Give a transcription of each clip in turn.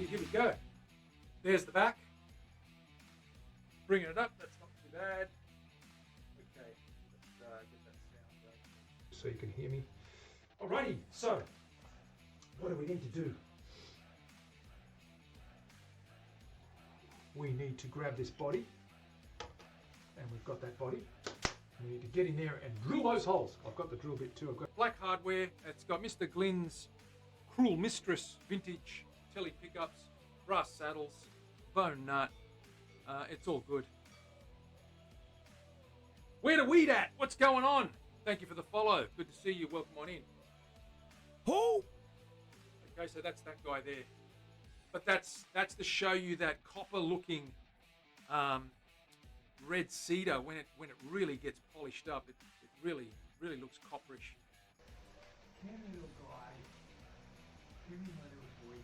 here we go. There's the back. Bringing it up, that's not too bad. Okay, let's get that sound going so you can hear me. Alrighty, so what do we need to do? We need to grab this body, and we've got that body. We need to get in there and drill those holes. I've got the drill bit too. I've got black hardware. It's got Mr. Glynn's Cruel Mistress vintage telly pickups, brass saddles, bone nut. It's all good. Where the weed at? What's going on? Thank you for the follow. Good to see you. Welcome on in. Who? Okay, so that's that guy there. But that's to show you that copper-looking red cedar when it really gets polished up. It really looks copperish. Come here, little guy. Come here, my little boy.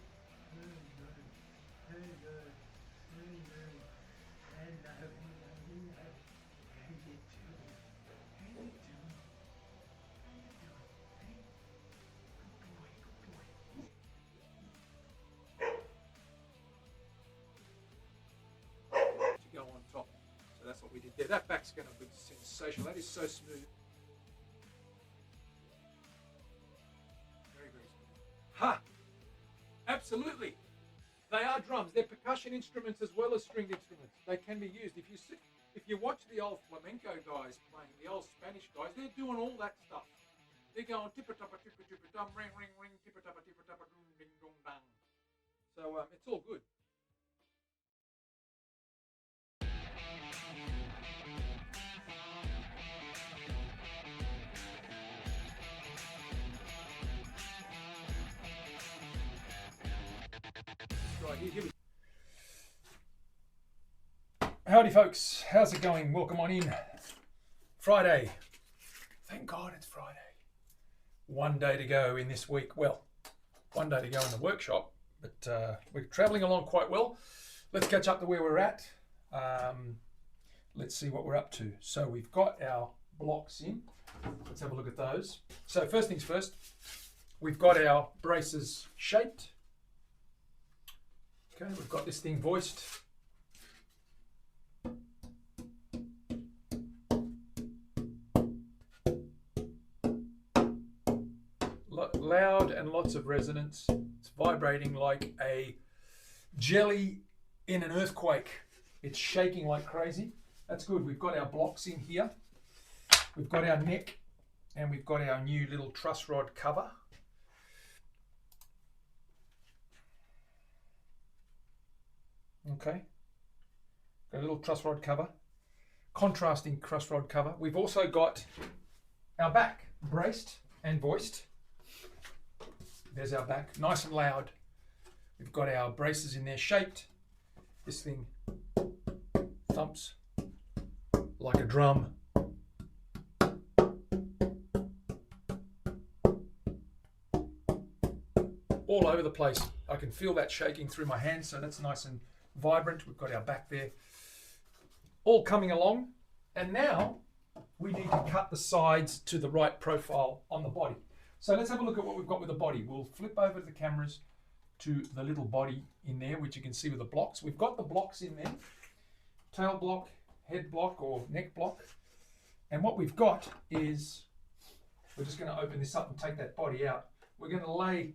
Go on top. So that's what we did there. That back's going to be sensational. That is so smooth. Very smooth. Ha! Absolutely. They are drums. They're percussion instruments as well as stringed instruments. They can be used. If you watch the old flamenco guys playing, the old Spanish guys, they're doing all that stuff. They're going tippa-tappa, tippa-tippa-dum, ring, ring, ring, tippa-tappa, tippa-tappa, dum, ding, dong, dang. So it's all good. Right, here we go. Howdy folks, how's it going? Welcome on in. Friday. Thank God it's Friday. One day to go in this week. Well, one day to go in the workshop, but we're traveling along quite well. Let's catch up to where we're at. Let's see what we're up to. So we've got our blocks in. Let's have a look at those. So first things first, we've got our braces shaped. Okay, we've got this thing voiced. Loud and lots of resonance. It's vibrating like a jelly in an earthquake. It's shaking like crazy. That's good. We've got our blocks in here. We've got our neck, and we've got our new little truss rod cover. Okay, got a little truss rod cover, contrasting truss rod cover. We've also got our back braced and voiced. There's our back, nice and loud. We've got our braces in there shaped. This thing thumps like a drum. All over the place. I can feel that shaking through my hands, so that's nice and vibrant. We've got our back there. All coming along. And now we need to cut the sides to the right profile on the body. So let's have a look at what we've got with the body. We'll flip over to the cameras to the little body in there, which you can see with the blocks. We've got the blocks in there. Tail block, head block or neck block. And what we've got is, we're just going to open this up and take that body out. We're going to lay,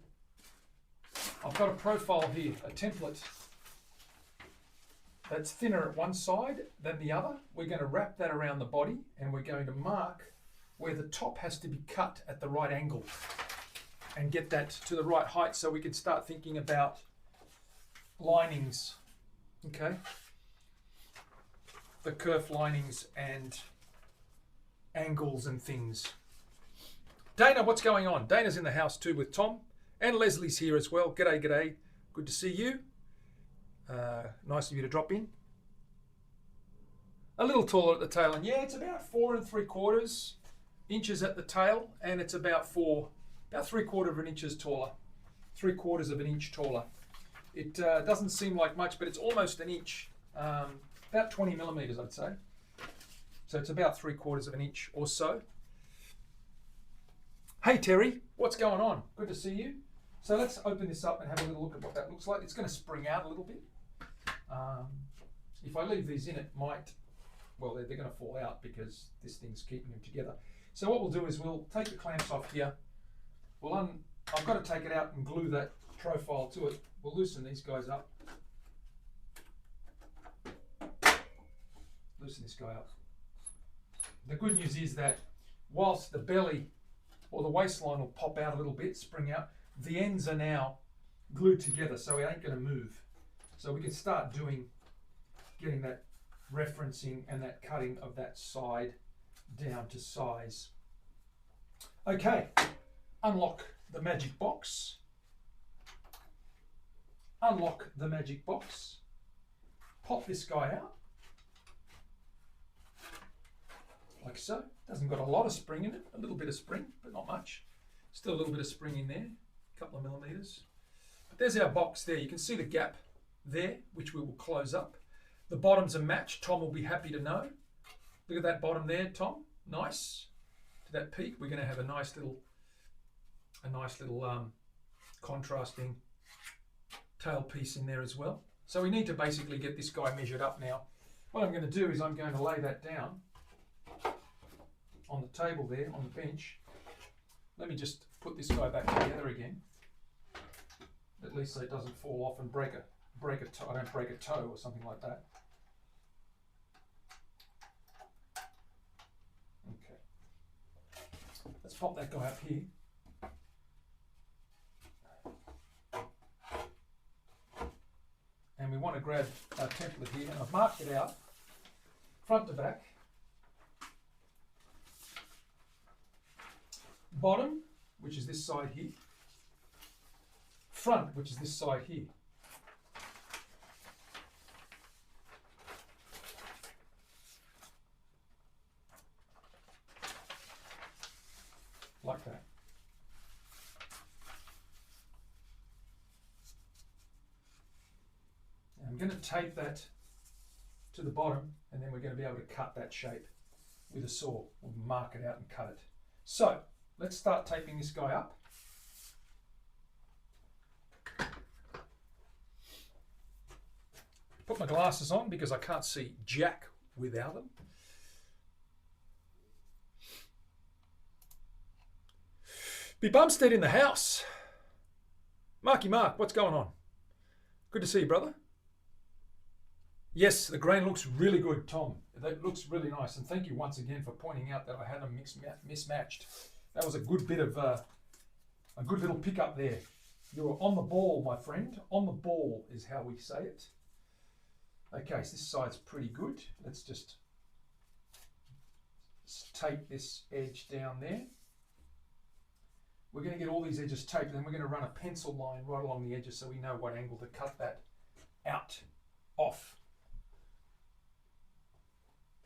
I've got a profile here, a template that's thinner at one side than the other. We're going to wrap that around the body, and we're going to mark where the top has to be cut at the right angle and get that to the right height so we can start thinking about linings, okay? The kerf linings and angles and things. Dana, what's going on? Dana's in the house too with Tom, and Leslie's here as well. G'day, g'day. Good to see you. Nice of you to drop in. A little taller at the tail, and yeah, it's about 4 3/4 inches at the tail, and it's about 3/4 of an inch taller. 3/4 of an inch taller. It doesn't seem like much, but it's almost an inch. About 20 millimeters, I'd say. So it's about 3/4 of an inch or so. Hey Terry, what's going on? Good to see you. So let's open this up and have a little look at what that looks like. It's going to spring out a little bit. If I leave these in, it might, well, they're going to fall out because this thing's keeping them together. So what we'll do is we'll take the clamps off here. I've got to take it out and glue that profile to it. We'll loosen these guys up. Loosen this guy up. The good news is that whilst the belly or the waistline will pop out a little bit, spring out, the ends are now glued together, so it ain't going to move. So we can start getting that referencing and that cutting of that side down to size. Okay, unlock the magic box. Unlock the magic box. Pop this guy out. Like so. Doesn't got a lot of spring in it, a little bit of spring, but not much. Still a little bit of spring in there, a couple of millimeters. But there's our box there. You can see the gap there, which we will close up. The bottoms are matched. Tom will be happy to know. Look at that bottom there, Tom. Nice. To that peak, we're going to have a nice little contrasting tail piece in there as well. So we need to basically get this guy measured up now. What I'm going to do is I'm going to lay that down on the table there, on the bench. Let me just put this guy back together again. At least so it doesn't fall off and break a toe. I don't break a toe or something like that. Okay. Let's pop that guy up here. And we want to grab our template here, and I've marked it out front to back. Bottom, which is this side here. Front, which is this side here. Like that. And I'm going to tape that to the bottom, and then we're going to be able to cut that shape with a saw. We'll mark it out and cut it. So, let's start taping this guy up. Put my glasses on because I can't see jack without them. Be Bumstead in the house. Marky Mark, what's going on? Good to see you, brother. Yes, the grain looks really good, Tom. That looks really nice. And thank you once again for pointing out that I had them mismatched. That was a good bit of a good little pickup there. You were on the ball, my friend. On the ball is how we say it. Okay, so this side's pretty good. Let's just tape this edge down there. We're going to get all these edges taped, and then we're going to run a pencil line right along the edges so we know what angle to cut that out, off.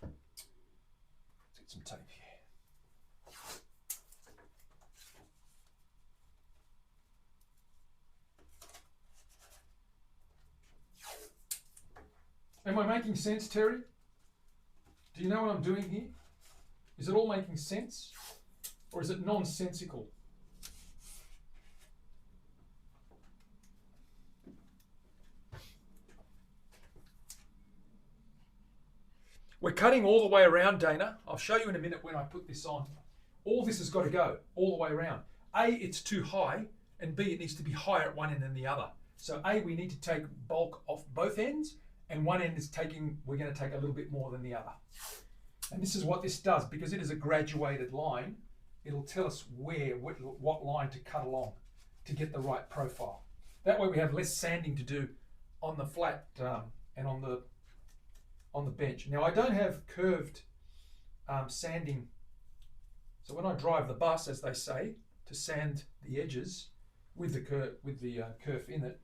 Let's get some tape here. Am I making sense, Terry? Do you know what I'm doing here? Is it all making sense? Or is it nonsensical? We're cutting all the way around, Dana. I'll show you in a minute when I put this on. All this has got to go all the way around. A, it's too high, and B, it needs to be higher at one end than the other. So A, we need to take bulk off both ends, and one end is we're going to take a little bit more than the other. And this is what this does, because it is a graduated line. It'll tell us what line to cut along to get the right profile. That way we have less sanding to do on the flat and on the bench. Now I don't have curved sanding, so when I drive the bus, as they say, to sand the edges with the kerf in it,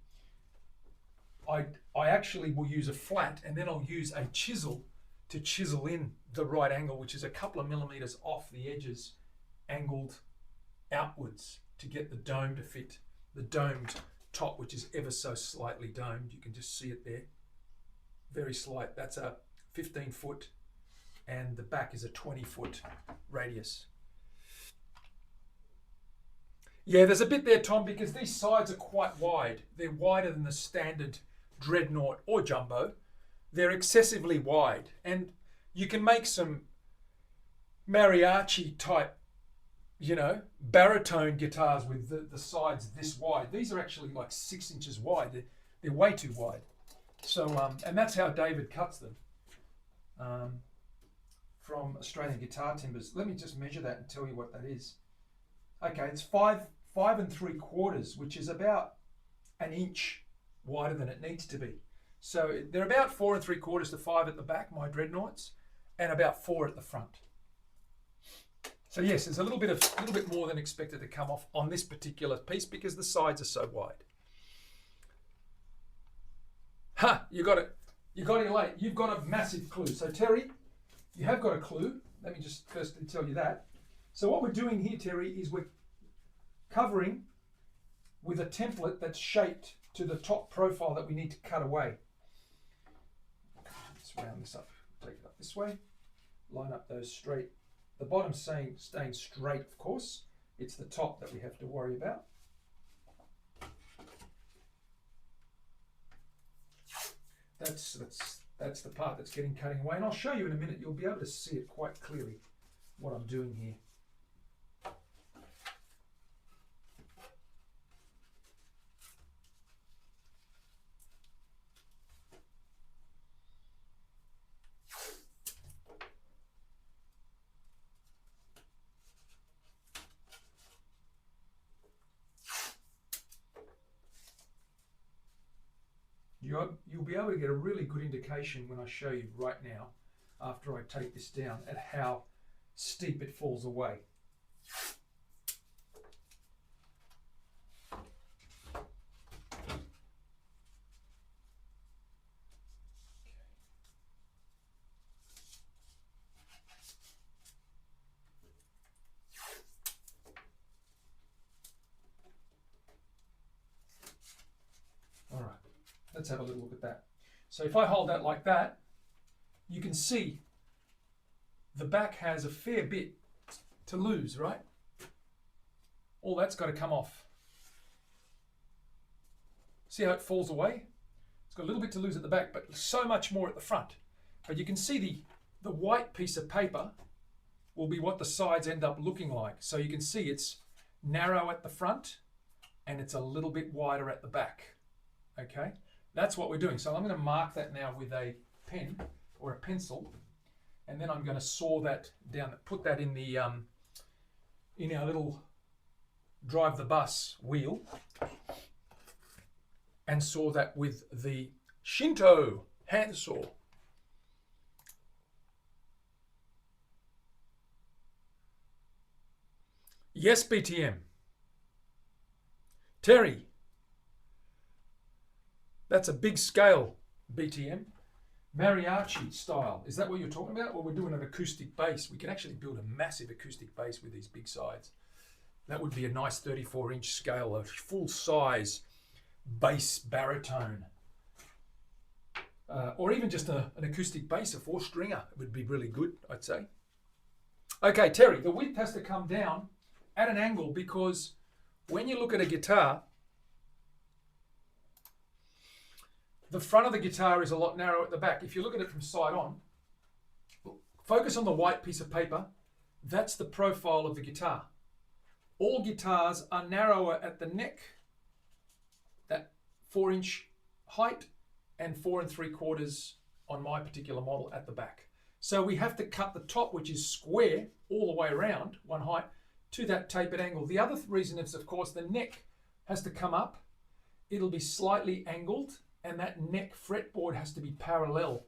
I actually will use a flat, and then I'll use a chisel to chisel in the right angle, which is a couple of millimeters off the edges, angled outwards to get the dome to fit. The domed top, which is ever so slightly domed. You can just see it there. Very slight. That's a 15 foot, and the back is a 20 foot radius. Yeah, there's a bit there, Tom, because these sides are quite wide. They're wider than the standard Dreadnought or Jumbo. They're excessively wide. And you can make some mariachi type, baritone guitars with the sides this wide. These are actually like 6 inches wide. They're way too wide. So, and that's how David cuts them from Australian Guitar Timbers. Let me just measure that and tell you what that is. Okay, it's 5 3/4, which is about an inch wider than it needs to be. So they're about 4 3/4 to 5 at the back, my Dreadnoughts, and about 4 at the front. So yes, there's a little bit more than expected to come off on this particular piece because the sides are so wide. Ha! You got it. You got it late. You've got a massive clue. So Terry, you have got a clue. Let me just firstly tell you that. So what we're doing here, Terry, is we're covering with a template that's shaped to the top profile that we need to cut away. Let's round this up. Take it up this way. Line up those straight. The bottom staying straight, of course. It's the top that we have to worry about. That's the part that's getting cutting away. And I'll show you in a minute. You'll be able to see it quite clearly, what I'm doing here. You'll be able to get a really good indication when I show you right now, after I take this down, at how steep it falls away. Let's have a little look at that. So if I hold that like that, you can see the back has a fair bit to lose, right? All that's got to come off. See how it falls away? It's got a little bit to lose at the back, but so much more at the front. But you can see the white piece of paper will be what the sides end up looking like. So you can see it's narrow at the front and it's a little bit wider at the back. Okay? That's what we're doing. So I'm going to mark that now with a pen or a pencil, and then I'm going to saw that down, put that in the in our little drive the bus wheel, and saw that with the Shinto hand saw. Yes, BTM. Terry. That's a big scale, BTM. Mariachi style. Is that what you're talking about? Well, we're doing an acoustic bass. We can actually build a massive acoustic bass with these big sides. That would be a nice 34-inch scale, a full-size bass baritone. Or even just an acoustic bass, a 4-stringer. It would be really good, I'd say. Okay, Terry, the width has to come down at an angle because when you look at a guitar, the front of the guitar is a lot narrower at the back. If you look at it from side on, focus on the white piece of paper. That's the profile of the guitar. All guitars are narrower at the neck, that 4-inch height, and 4 3/4 on my particular model at the back. So we have to cut the top, which is square all the way around, one height, to that tapered angle. The other reason is, of course, the neck has to come up. It'll be slightly angled, and that neck fretboard has to be parallel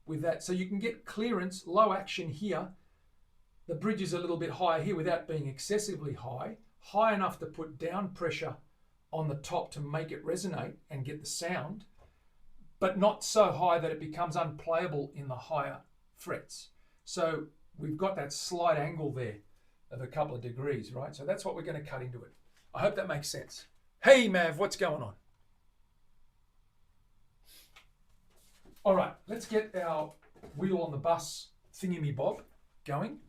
with that. So you can get clearance, low action here. The bridge is a little bit higher here without being excessively high, high enough to put down pressure on the top to make it resonate and get the sound, but not so high that it becomes unplayable in the higher frets. So we've got that slight angle there of a couple of degrees, right? So that's what we're going to cut into it. I hope that makes sense. Hey, Mav, what's going on? All right, let's get our wheel on the bus thingy-me-bob going.